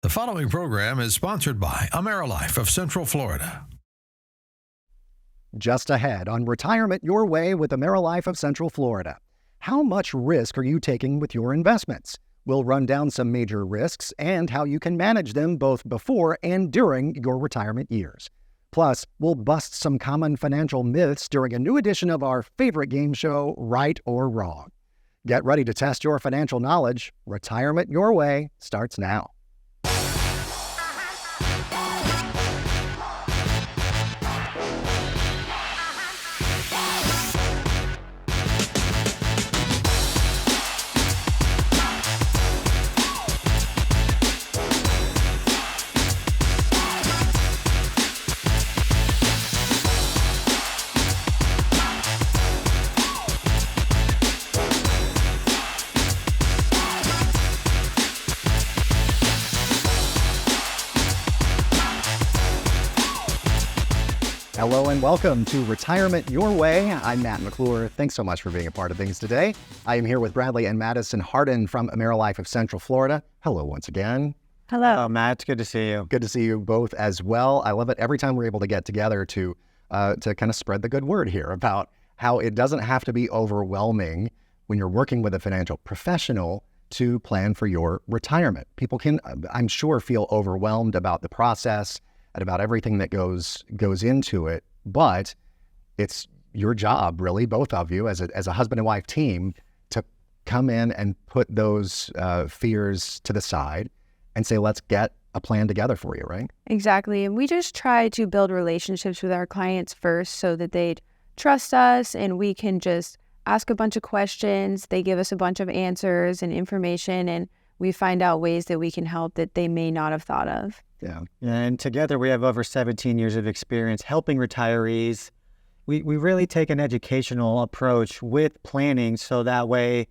The following program is sponsored by AmeriLife of Central Florida. Just ahead on Retirement Your Way with AmeriLife of Central Florida. How much risk are you taking with your investments? We'll run down some major risks and how you can manage them both before and during your retirement years. Plus, we'll bust some common financial myths during a new edition of our favorite game show, Right or Wrong. Get ready to test your financial knowledge. Retirement Your Way starts now. Hello and welcome to Retirement Your Way. I'm Matt McClure. Thanks so much for being a part of things today. I am here with Bradley and Madison Harden from AmeriLife of Central Florida. Hello once again. Hello, Matt. It's good to see you. Good to see you both as well. I love it every time we're able to get together to kind of spread the good word here about how it doesn't have to be overwhelming when you're working with a financial professional to plan for your retirement. People can, I'm sure, feel overwhelmed about the process and about everything that goes into it, but it's your job, really, both of you, as a husband and wife team, to come in and put those fears to the side and say, let's get a plan together for you, right? Exactly. And we just try to build relationships with our clients first so that they'd trust us and we can just ask a bunch of questions. They give us a bunch of answers and information, and we find out ways that we can help that they may not have thought of. Yeah. And together we have over 17 years of experience helping retirees. We really take an educational approach with planning so that way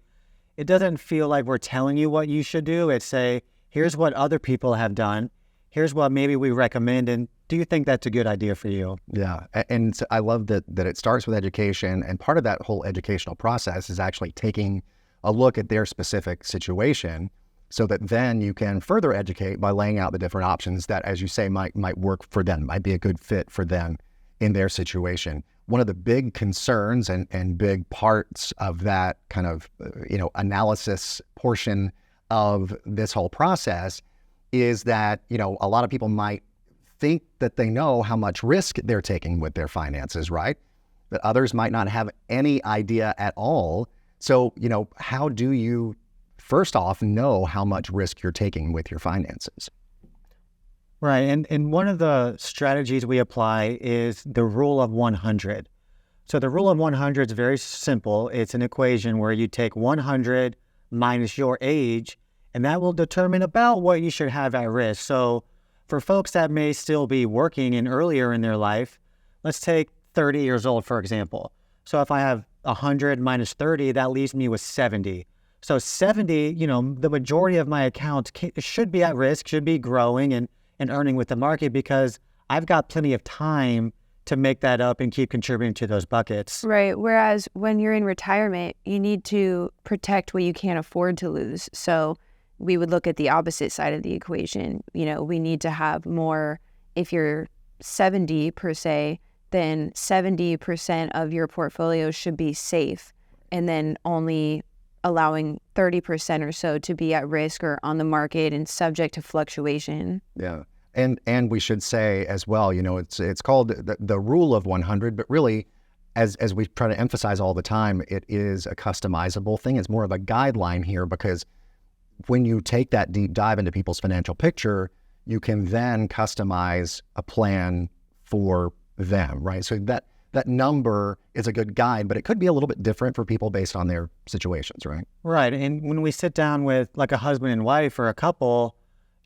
it doesn't feel like we're telling you what you should do. It's say, here's what other people have done. Here's what maybe we recommend. And do you think that's a good idea for you? Yeah. And so I love that it starts with education. And part of that whole educational process is actually taking a look at their specific situation, so that then you can further educate by laying out the different options that, as you say, might work for them, might be a good fit for them in their situation. One of the big concerns and big parts of that kind of, analysis portion of this whole process is that, a lot of people might think that they know how much risk they're taking with their finances, right? But others might not have any idea at all. So, how do you first off know how much risk you're taking with your finances? Right. And one of the strategies we apply is the rule of 100. So the rule of 100 is very simple. It's an equation where you take 100 minus your age, and that will determine about what you should have at risk. So for folks that may still be working and earlier in their life, let's take 30 years old, for example. So if I have 100 minus 30, that leaves me with 70. So 70, the majority of my accounts should be at risk, should be growing and earning with the market because I've got plenty of time to make that up and keep contributing to those buckets. Right. Whereas when you're in retirement, you need to protect what you can't afford to lose. So we would look at the opposite side of the equation. We need to have more. If you're 70 per se, then 70% of your portfolio should be safe, and then only allowing 30% or so to be at risk or on the market and subject to fluctuation. Yeah. And we should say as well, it's called the rule of 100, but really, as we try to emphasize all the time, it is a customizable thing. It's more of a guideline here because when you take that deep dive into people's financial picture, you can then customize a plan for them, right? So that number is a good guide, but it could be a little bit different for people based on their situations, right? Right. And when we sit down with like a husband and wife or a couple,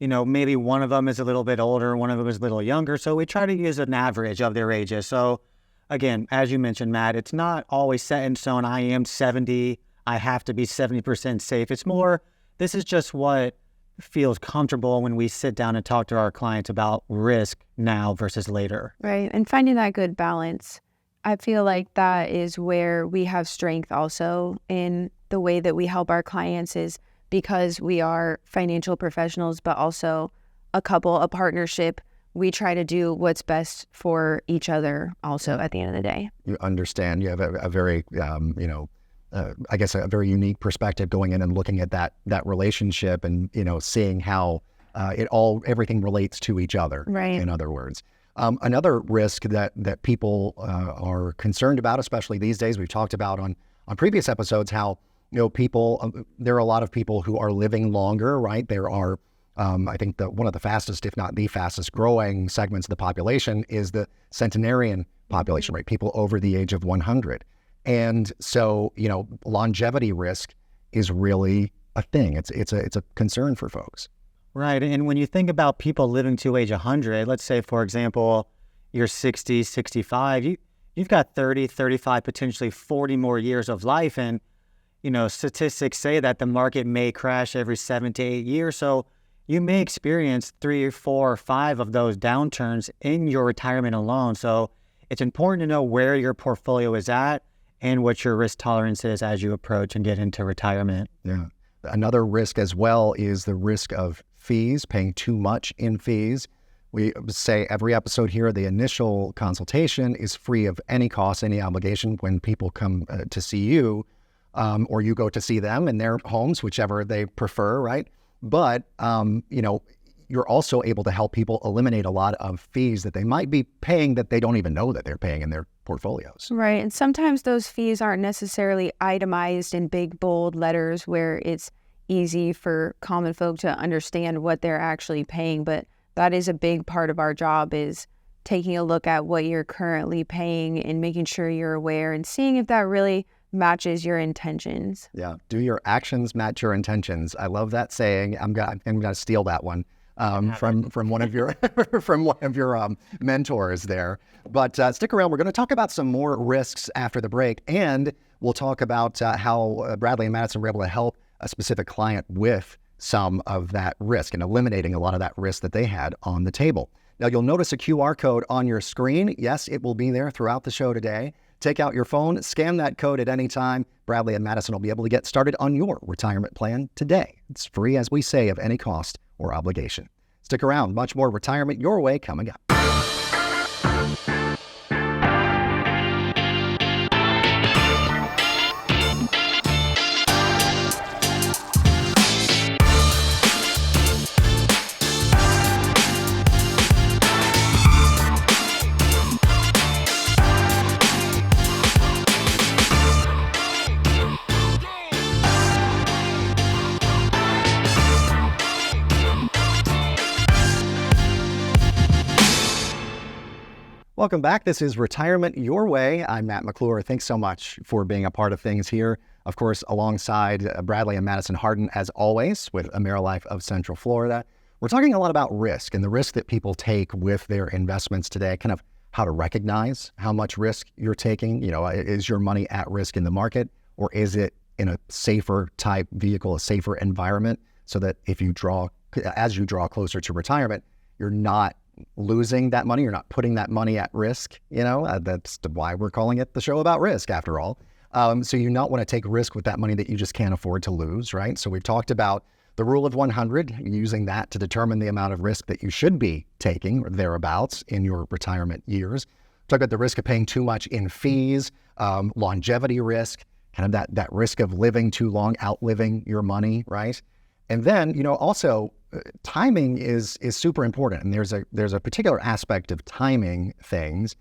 maybe one of them is a little bit older, one of them is a little younger. So we try to use an average of their ages. So again, as you mentioned, Matt, it's not always set in stone. I am 70. I have to be 70% safe. It's more, this is just what feels comfortable when we sit down and talk to our clients about risk now versus later. Right. And finding that good balance. I feel like that is where we have strength also in the way that we help our clients, is because we are financial professionals, but also a couple, a partnership. We try to do what's best for each other also at the end of the day. You understand. You have a very, I guess a very unique perspective going in and looking at that relationship and, seeing how everything relates to each other, Right. in other words. Another risk that people are concerned about, especially these days, we've talked about on previous episodes, how, people, there are a lot of people who are living longer, right? There are, I think one of the fastest, if not the fastest growing segments of the population is the centenarian population, right? People over the age of 100. And so, longevity risk is really a thing. It's a concern for folks. Right. And when you think about people living to age 100, let's say, for example, you're 60, 65, you've got 30, 35, potentially 40 more years of life. And, statistics say that the market may crash every 7 to 8 years. So you may experience 3 or 4 or 5 of those downturns in your retirement alone. So it's important to know where your portfolio is at and what your risk tolerance is as you approach and get into retirement. Yeah. Another risk as well is the risk of fees, paying too much in fees. We say every episode here, the initial consultation is free of any cost, any obligation when people come to see you, or you go to see them in their homes, whichever they prefer, right? But, you're also able to help people eliminate a lot of fees that they might be paying that they don't even know that they're paying in their portfolios. Right. And sometimes those fees aren't necessarily itemized in big, bold letters where it's easy for common folk to understand what they're actually paying. But that is a big part of our job, is taking a look at what you're currently paying and making sure you're aware and seeing if that really matches your intentions. Yeah. Do your actions match your intentions? I love that saying. I'm gonna steal that one from one of your mentors there. But stick around. We're going to talk about some more risks after the break, and we'll talk about how Bradley and Madison were able to help a specific client with some of that risk and eliminating a lot of that risk that they had on the table. Now, you'll notice a QR code on your screen. Yes, it will be there throughout the show today. Take out your phone, scan that code at any time. Bradley and Madison will be able to get started on your retirement plan today. It's free, as we say, of any cost or obligation. Stick around. Much more Retirement Your Way coming up. Welcome back. This is Retirement Your Way. I'm Matt McClure. Thanks so much for being a part of things here. Of course, alongside Bradley and Madison Harden, as always, with AmeriLife of Central Florida. We're talking a lot about risk and the risk that people take with their investments today, kind of how to recognize how much risk you're taking. Is your money at risk in the market, or is it in a safer type vehicle, a safer environment, so that as you draw closer to retirement, you're not losing that money, you're not putting that money at risk. That's why we're calling it the show about risk, after all. So you not want to take risk with that money that you just can't afford to lose, right? So we've talked about the rule of 100, using that to determine the amount of risk that you should be taking or thereabouts in your retirement years. Talk about the risk of paying too much in fees, longevity risk, kind of that risk of living too long, outliving your money, right? And then, also timing is super important. And there's a particular aspect of timing things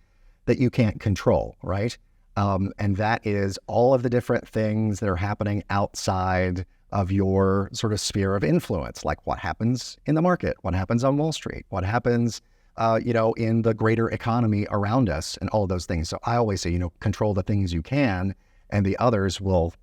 that you can't control, right? And that is all of the different things that are happening outside of your sort of sphere of influence, like what happens in the market, what happens on Wall Street, what happens, in the greater economy around us, and all of those things. So I always say, control the things you can, and the others will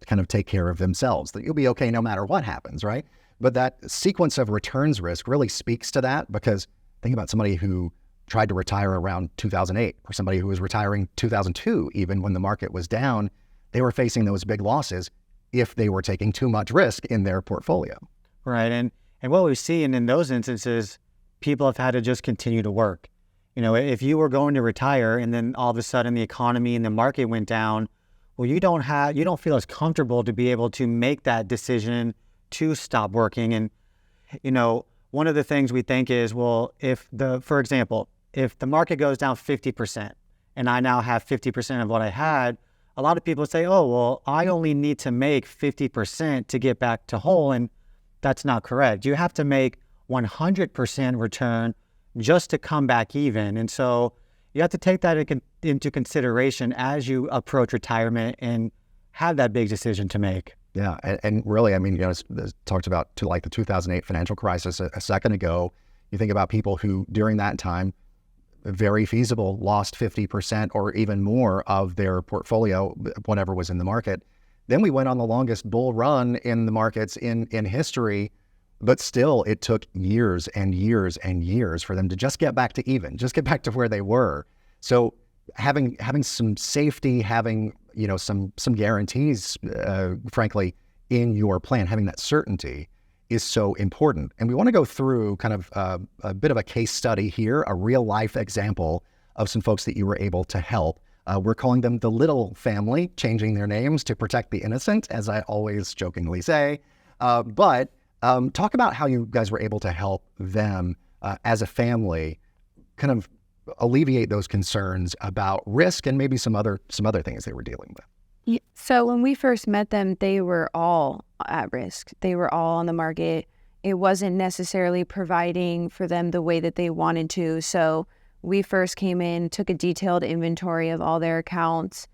kind of take care of themselves. That you'll be okay no matter what happens, right? But that sequence of returns risk really speaks to that, because think about somebody who tried to retire around 2008, or somebody who was retiring 2002, even when the market was down. They were facing those big losses if they were taking too much risk in their portfolio. Right. And what we see in those instances, people have had to just continue to work. If you were going to retire and then all of a sudden the economy and the market went down, well, you don't feel as comfortable to be able to make that decision to stop working. And, one of the things we think is, well, for example, if the market goes down 50% and I now have 50% of what I had, a lot of people say, oh, well, I only need to make 50% to get back to whole. And that's not correct. You have to make 100% return just to come back even. And so you have to take that into consideration as you approach retirement and have that big decision to make. Yeah, and really, I mean, talked about like the 2008 financial crisis a second ago. You think about people who during that time, very feasible, lost 50% or even more of their portfolio, whatever was in the market. Then we went on the longest bull run in the markets in history, but still it took years and years and years for them to just get back to even, just get back to where they were. So having some safety, having some guarantees, frankly, in your plan, having that certainty is so important. And we want to go through kind of a bit of a case study here, a real life example of some folks that you were able to help. We're calling them the Little family, changing their names to protect the innocent, as I always jokingly say. But talk about how you guys were able to help them as a family kind of alleviate those concerns about risk and maybe some other things they were dealing with. Yeah. So when we first met them, they were all at risk. They were all on the market. It wasn't necessarily providing for them the way that they wanted to. So we first came in, took a detailed inventory of all their accounts,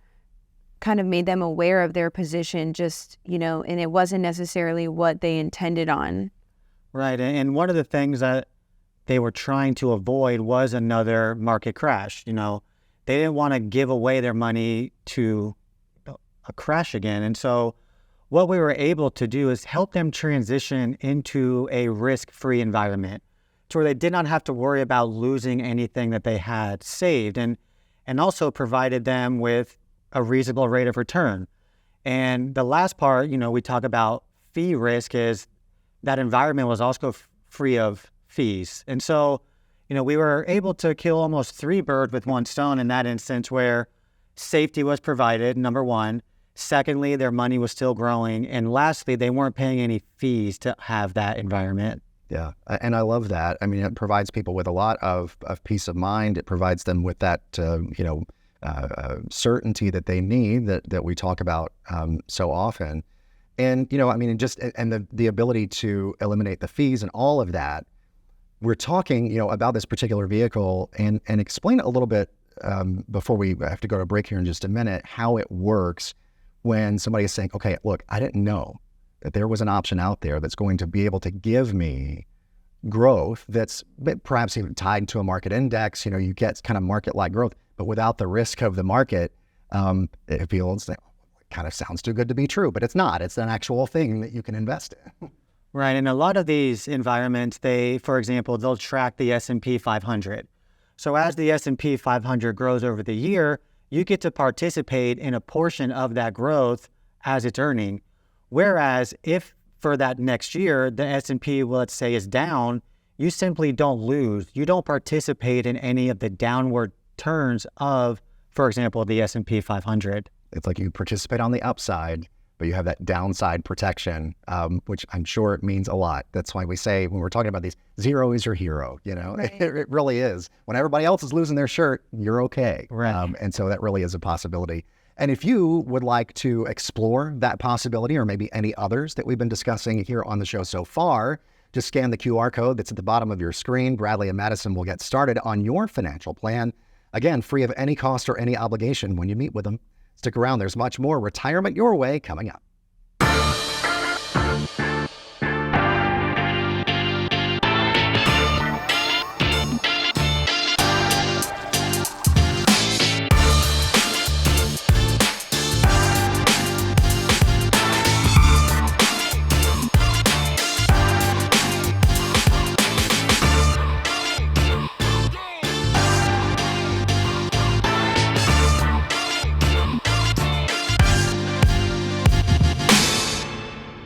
kind of made them aware of their position, and it wasn't necessarily what they intended on. Right. And one of the things that they were trying to avoid was another market crash. They didn't want to give away their money to a crash again. And so what we were able to do is help them transition into a risk-free environment to where they did not have to worry about losing anything that they had saved, and also provided them with a reasonable rate of return. And the last part, we talk about fee risk, is that environment was also free of fees. And so, we were able to kill almost 3 birds with 1 stone in that instance, where safety was provided, number one. Secondly, their money was still growing. And lastly, they weren't paying any fees to have that environment. Yeah, and I love that. I mean, it provides people with a lot of peace of mind. It provides them with that, certainty that they need that we talk about so often. And, the ability to eliminate the fees and all of that. We're talking, about this particular vehicle and explain a little bit before we have to go to break here in just a minute, how it works when somebody is saying, okay, look, I didn't know that there was an option out there that's going to be able to give me growth that's perhaps even tied to a market index. You get kind of market-like growth, but without the risk of the market. It feels like, it kind of sounds too good to be true, but it's not. It's an actual thing that you can invest in. Right. And a lot of these environments, for example, they'll track the S&P 500. So as the S&P 500 grows over the year, you get to participate in a portion of that growth as it's earning. Whereas if for that next year, the S&P, let's say, is down, you simply don't lose. You don't participate in any of the downward turns of, for example, the S&P 500. It's like you participate on the upside, but you have that downside protection, which I'm sure it means a lot. That's why we say when we're talking about these, zero is your hero. Right. It really is. When everybody else is losing their shirt, you're okay. Right. And so that really is a possibility. And if you would like to explore that possibility, or maybe any others that we've been discussing here on the show so far, just scan the QR code that's at the bottom of your screen. Bradley and Madison will get started on your financial plan. Again, free of any cost or any obligation when you meet with them. Stick around. There's much more Retirement Your Way coming up.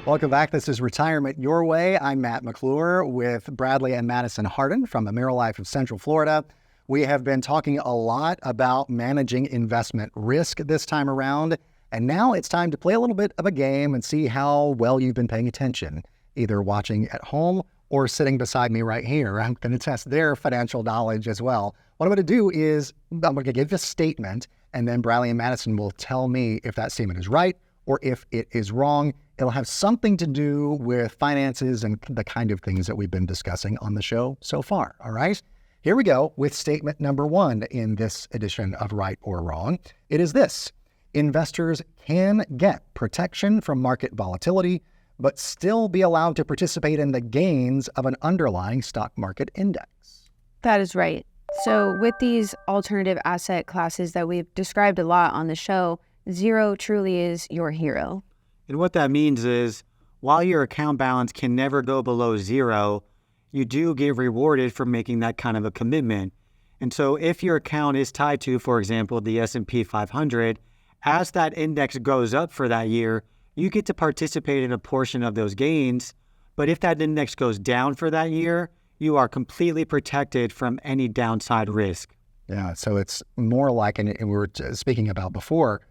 Welcome back. This is Retirement Your Way. I'm Matt McClure with Bradley and Madison Hardin from AmeriLife of Central Florida. We have been talking a lot about managing investment risk this time around, and now it's time to play a little bit of a game and see how well you've been paying attention, either watching at home or sitting beside me right here. I'm going to test their financial knowledge as well. What I'm going to do is I'm going to give a statement, and then Bradley and Madison will tell me if that statement is right or if it is wrong. It'll have something to do with finances and the kind of things that we've been discussing on the show so far. All right, here we go with statement number 1 in this edition of Right or Wrong. It is this: investors can get protection from market volatility, but still be allowed to participate in the gains of an underlying stock market index. That is right. So with these alternative asset classes that we've described a lot on the show, zero truly is your hero. And what that means is, while your account balance can never go below zero, you do get rewarded for making that kind of a commitment. And so if your account is tied to, for example, the S&P 500, as that index goes up for that year, you get to participate in a portion of those gains. But if that index goes down for that year, you are completely protected from any downside risk. Yeah, so it's more like, and we were speaking about before,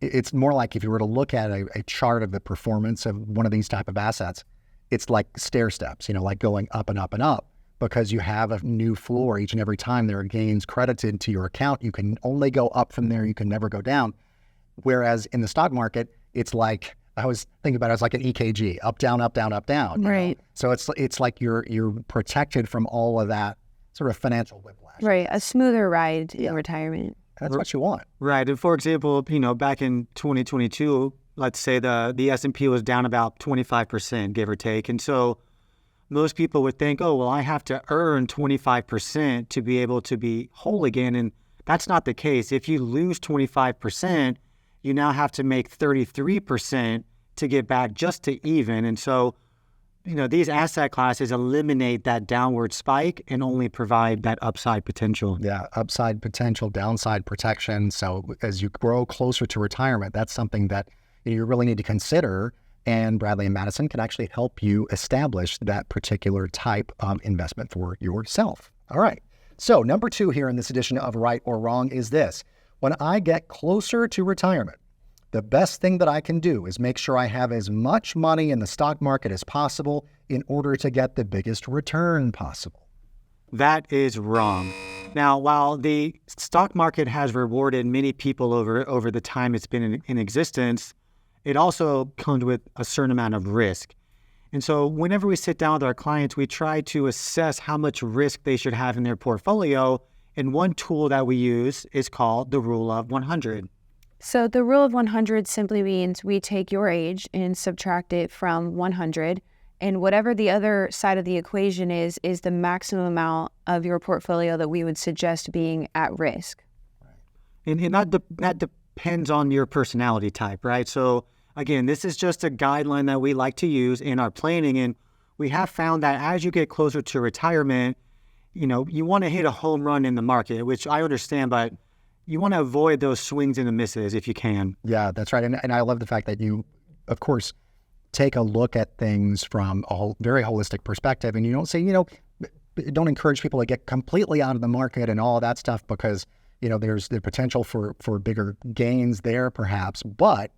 it's more like if you were to look at a chart of the performance of one of these type of assets, it's like stair steps, like going up and up and up, because you have a new floor each and every time there are gains credited to your account. You can only go up from there. You can never go down. Whereas in the stock market, it's like, I was thinking about it as like an EKG, up, down, up, down, up, down. Right. So it's like you're protected from all of that sort of financial whiplash. Right. A smoother ride in retirement. That's what you want. Right. And for example, back in 2022, let's say the S&P was down about 25%, give or take. And so most people would think, oh, well, I have to earn 25% to be able to be whole again. And that's not the case. If you lose 25%, you now have to make 33% to get back just to even. And so, these asset classes eliminate that downward spike and only provide that upside potential. Yeah, upside potential, downside protection. So as you grow closer to retirement, that's something that you really need to consider. And Bradley and Madison can actually help you establish that particular type of investment for yourself. All right. So number 2 here in this edition of Right or Wrong is this: when I get closer to retirement, the best thing that I can do is make sure I have as much money in the stock market as possible in order to get the biggest return possible. That is wrong. Now, while the stock market has rewarded many people over the time it's been in existence, it also comes with a certain amount of risk. And so whenever we sit down with our clients, we try to assess how much risk they should have in their portfolio. And one tool that we use is called the Rule of 100. So the Rule of 100 simply means we take your age and subtract it from 100. And whatever the other side of the equation is the maximum amount of your portfolio that we would suggest being at risk. And that depends on your personality type, right? So again, this is just a guideline that we like to use in our planning. And we have found that as you get closer to retirement, you want to hit a home run in the market, which I understand, but you want to avoid those swings and the misses if you can. Yeah, that's right. And I love the fact that you, of course, take a look at things from a very holistic perspective. And you don't say, don't encourage people to get completely out of the market and all of that stuff because, there's the potential for bigger gains there perhaps. But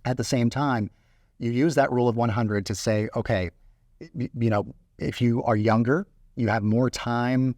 at the same time, you use that Rule of 100 to say, okay, if you are younger, you have more time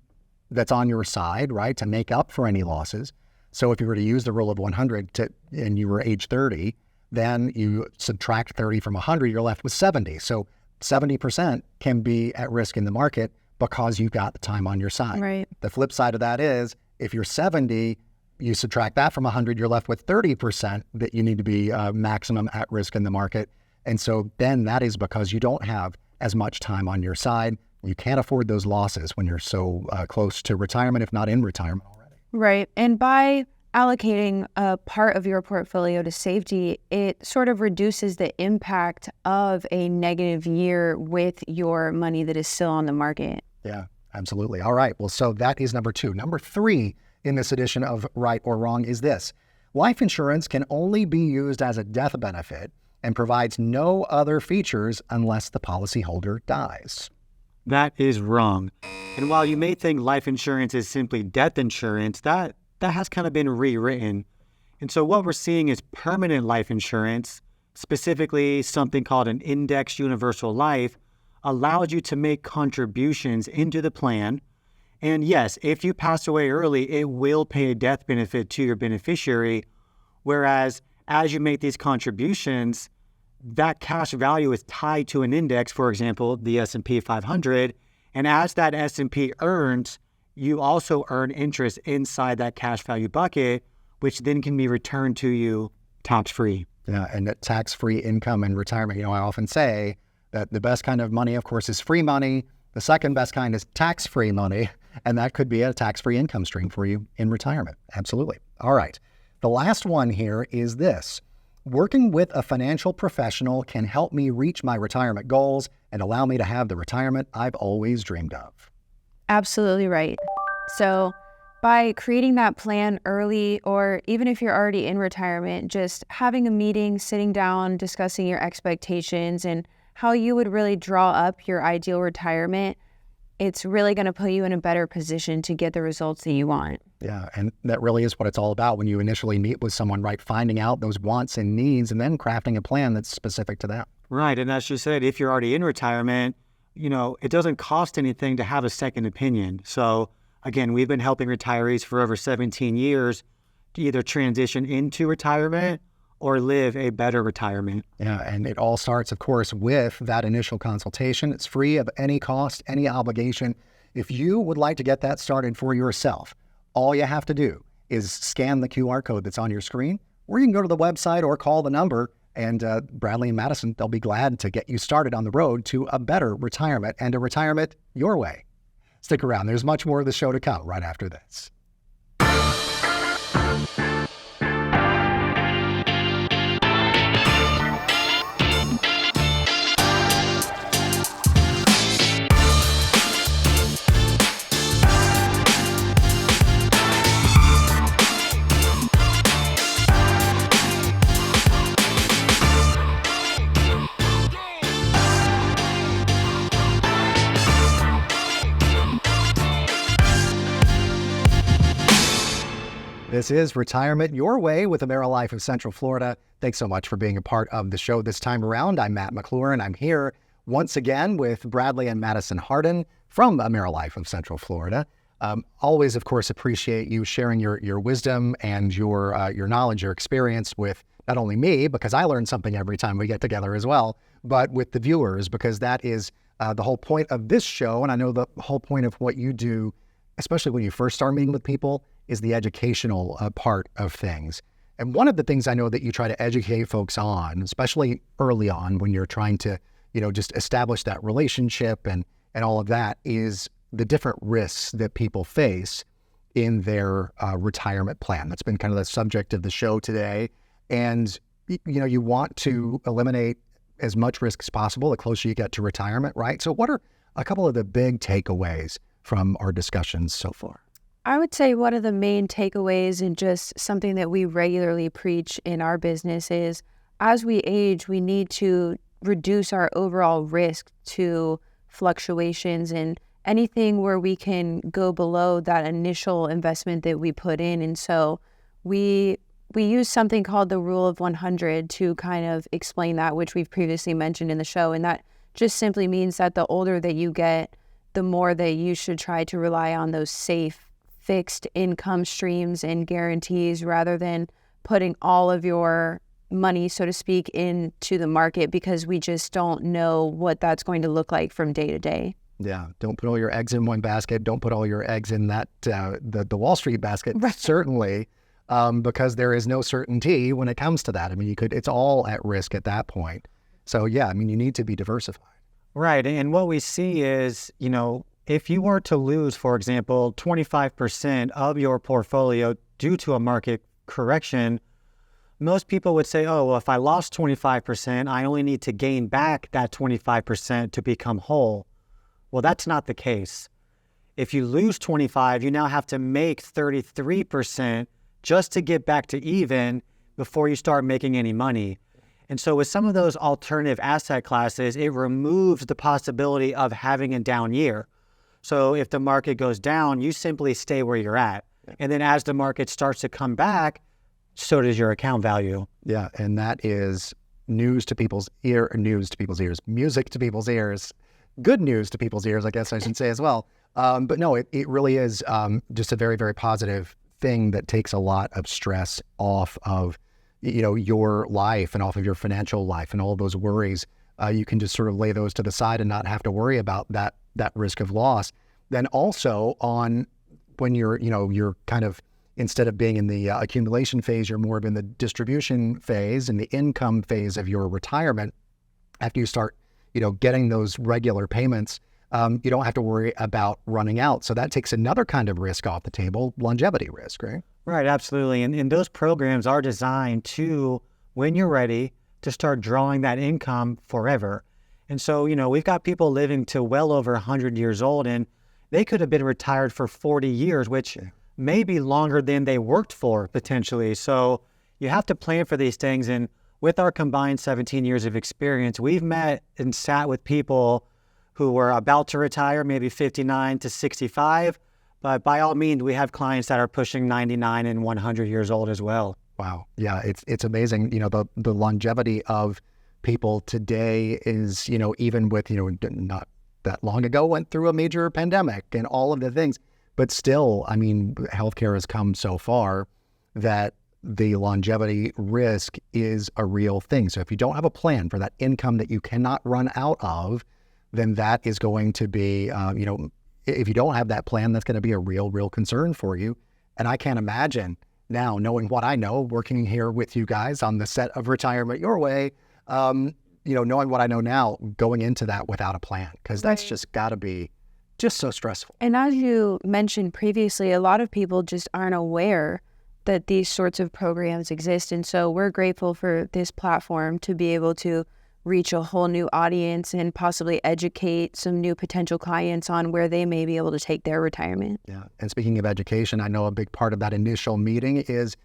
that's on your side, right, to make up for any losses. So if you were to use the Rule of 100 and you were age 30, then you subtract 30 from 100, you're left with 70. So 70% can be at risk in the market because you've got the time on your side. Right. The flip side of that is if you're 70, you subtract that from 100, you're left with 30% that you need to be maximum at risk in the market. And so then that is because you don't have as much time on your side. You can't afford those losses when you're so close to retirement, if not in retirement already. Right. And by allocating a part of your portfolio to safety, it sort of reduces the impact of a negative year with your money that is still on the market. Yeah, absolutely. All right. Well, so that is number 2. Number 3 in this edition of Right or Wrong is this: life insurance can only be used as a death benefit and provides no other features unless the policyholder dies. That is wrong. And while you may think life insurance is simply death insurance, that has kind of been rewritten. And so what we're seeing is permanent life insurance, specifically something called an indexed universal life, allows you to make contributions into the plan. And yes, if you pass away early, it will pay a death benefit to your beneficiary. Whereas as you make these contributions, that cash value is tied to an index, for example, the S&P 500. And as that S&P earns, you also earn interest inside that cash value bucket, which then can be returned to you tax-free. Yeah, and that tax-free income in retirement, I often say that the best kind of money, of course, is free money. The second best kind is tax-free money, and that could be a tax-free income stream for you in retirement. Absolutely. All right. The last one here is this. Working with a financial professional can help me reach my retirement goals and allow me to have the retirement I've always dreamed of. Absolutely right. So by creating that plan early, or even if you're already in retirement, just having a meeting, sitting down, discussing your expectations and how you would really draw up your ideal retirement, it's really going to put you in a better position to get the results that you want. Yeah, and that really is what it's all about when you initially meet with someone, right? Finding out those wants and needs and then crafting a plan that's specific to them. Right, and as you said, if you're already in retirement, it doesn't cost anything to have a second opinion. So again, we've been helping retirees for over 17 years to either transition into retirement or live a better retirement. Yeah, and it all starts, of course, with that initial consultation. It's free of any cost, any obligation. If you would like to get that started for yourself, all you have to do is scan the QR code that's on your screen, or you can go to the website or call the number, and Bradley and Madison, they'll be glad to get you started on the road to a better retirement and a retirement your way. Stick around. There's much more of the show to come right after this. This is Retirement Your Way with AmeriLife of Central Florida. Thanks so much for being a part of the show this time around. I'm Matt McClure, and I'm here once again with Bradley and Madison Hardin from AmeriLife of Central Florida. Always, of course, appreciate you sharing your wisdom and your knowledge, your experience with not only me, because I learn something every time we get together as well, but with the viewers, because that is the whole point of this show. And I know the whole point of what you do, especially when you first start meeting with people, is the educational part of things. And one of the things I know that you try to educate folks on, especially early on when you're trying to, just establish that relationship and all of that, is the different risks that people face in their retirement plan. That's been kind of the subject of the show today. And, you want to eliminate as much risk as possible the closer you get to retirement, right? So what are a couple of the big takeaways from our discussions so far? I would say one of the main takeaways, and just something that we regularly preach in our business, is as we age, we need to reduce our overall risk to fluctuations and anything where we can go below that initial investment that we put in. And so we use something called the rule of 100 to kind of explain that, which we've previously mentioned in the show. And that just simply means that the older that you get, the more that you should try to rely on those safe fixed income streams and guarantees rather than putting all of your money, so to speak, into the market, because we just don't know what that's going to look like from day to day. Yeah, don't put all your eggs in one basket. Don't put all your eggs in that the Wall Street basket, Right. Certainly, because there is no certainty when it comes to that. I mean, it's all at risk at that point. So yeah, I mean, you need to be diversified. Right, and what we see is, if you were to lose, for example, 25% of your portfolio due to a market correction, most people would say, oh, well, if I lost 25%, I only need to gain back that 25% to become whole. Well, that's not the case. If you lose 25, you now have to make 33% just to get back to even before you start making any money. And so with some of those alternative asset classes, it removes the possibility of having a down year. So if the market goes down, you simply stay where you're at. And then as the market starts to come back, so does your account value. Yeah, and that is music to people's ears good news to people's ears, I guess I should say as well. But no, it really is just a very, very positive thing that takes a lot of stress off of, your life and off of your financial life and all of those worries. You can just sort of lay those to the side and not have to worry about that risk of loss. Then also when you're kind of, instead of being in the accumulation phase, you're more of in the distribution phase and the income phase of your retirement. After you start, getting those regular payments, you don't have to worry about running out. So that takes another kind of risk off the table, longevity risk, right? Right, absolutely. And those programs are designed to, when you're ready, to start drawing that income forever. And so, we've got people living to well over 100 years old, and they could have been retired for 40 years, which may be longer than they worked for potentially. So you have to plan for these things. And with our combined 17 years of experience, we've met and sat with people who were about to retire, maybe 59 to 65. But by all means, we have clients that are pushing 99 and 100 years old as well. Wow. Yeah, it's amazing. The longevity of people today is, even with, not that long ago went through a major pandemic and all of the things. But still, I mean, healthcare has come so far that the longevity risk is a real thing. So if you don't have a plan for that income that you cannot run out of, then that is going to be, if you don't have that plan, that's going to be a real concern for you. And I can't imagine now, knowing what I know, working here with you guys on the set of Retirement Your Way, knowing what I know now, going into that without a plan, because that's just got to be just so stressful. And as you mentioned previously, a lot of people just aren't aware that these sorts of programs exist. And so we're grateful for this platform to be able to reach a whole new audience and possibly educate some new potential clients on where they may be able to take their retirement. Yeah. And speaking of education, I know a big part of that initial meeting is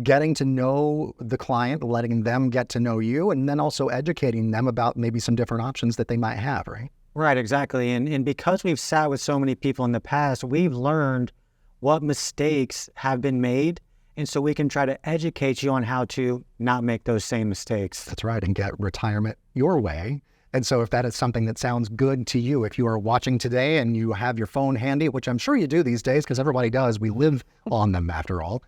getting to know the client, letting them get to know you, and then also educating them about maybe some different options that they might have, right? Right, exactly. And because we've sat with so many people in the past, we've learned what mistakes have been made. And so we can try to educate you on how to not make those same mistakes. That's right, and get retirement your way. And so if that is something that sounds good to you, if you are watching today and you have your phone handy, which I'm sure you do these days because everybody does, we live on them after all,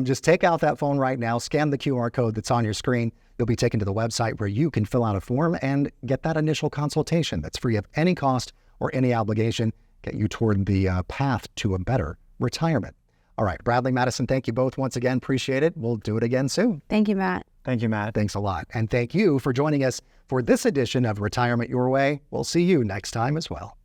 just take out that phone right now, scan the QR code that's on your screen. You'll be taken to the website where you can fill out a form and get that initial consultation that's free of any cost or any obligation, get you toward the path to a better retirement. All right, Bradley, Madison, thank you both once again. Appreciate it. We'll do it again soon. Thank you, Matt. Thank you, Matt. Thanks a lot. And thank you for joining us for this edition of Retirement Your Way. We'll see you next time as well.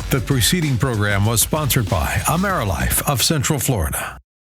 The preceding program was sponsored by AmeriLife of Central Florida.